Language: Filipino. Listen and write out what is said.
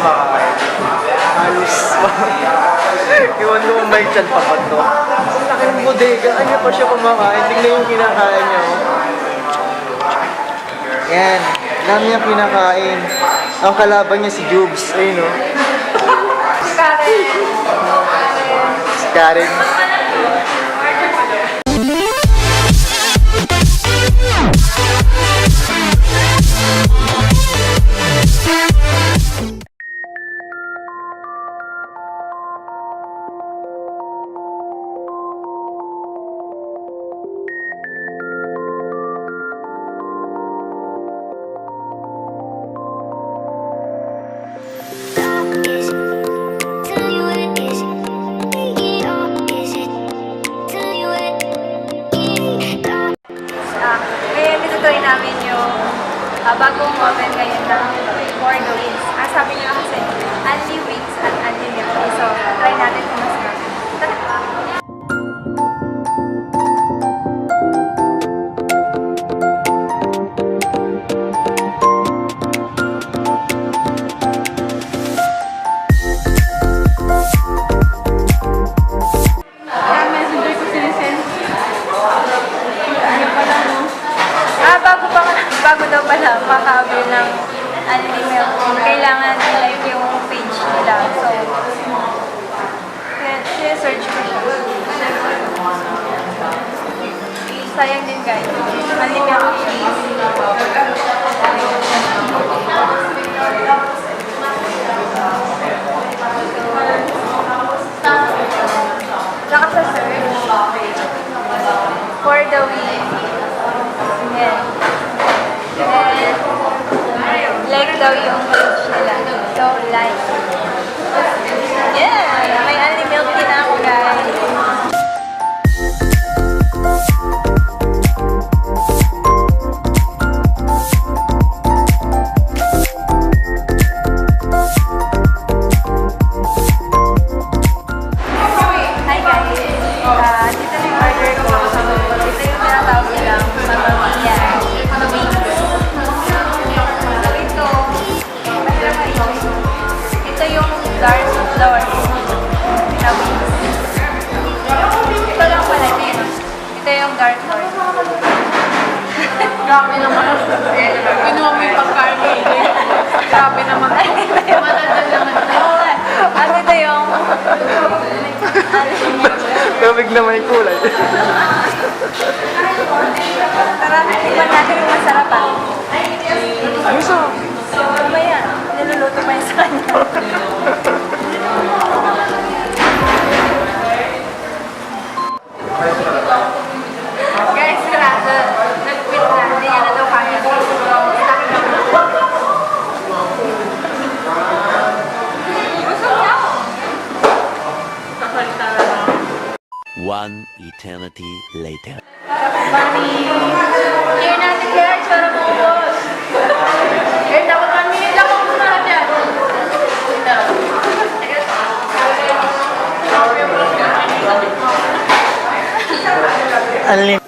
kumakain. Halos. Iwan ko may chan pa ba to? Ang laki ng bodega. Ano pa siya kumakain? Tingnan yung kinakain niya. Yan. Dami niya kinakain. Ang kalaban niya si Jubes. Ayun o. Si Karen. Si Karen. Ngayon, itutuloy namin yung bagong oven ngayon ng For the Wings. Sabi niyo kasi, only wings at only milk. So, try natin kung masarap. Tara! Bago daw pala makabil ng only milk, kailangan like yung page nila. So, siya-search ko siya. Sayang din guys. Only milk cheese. Saka sa search, For the Wings. Yeah. Like daw yung page nila. So, like. Yeah! May only milk din ako, guys. Hi, guys. Dito na yung order ko. Ito yung tinatawag nilang mamamia. Ito yung dark flour na wings. Ito lang pala din. Ito yung dark flour. Grabe naman. Pinuha mo yung pagkarne. Grabe naman. Matandang naman. At ito yung Lamig naman yung kulay. tara, tingnan natin yung masarap ah. Gusto. Ano ba yan? Niluluto pa yung sa kanya. Guys, grado. Nag-quit na. Hindi niya na daw kaya. One eternity later. Bunny. Here natin, Claire. Para mo ubos. Here, dapat 1 minute lang ako muna dyan. Unlimited.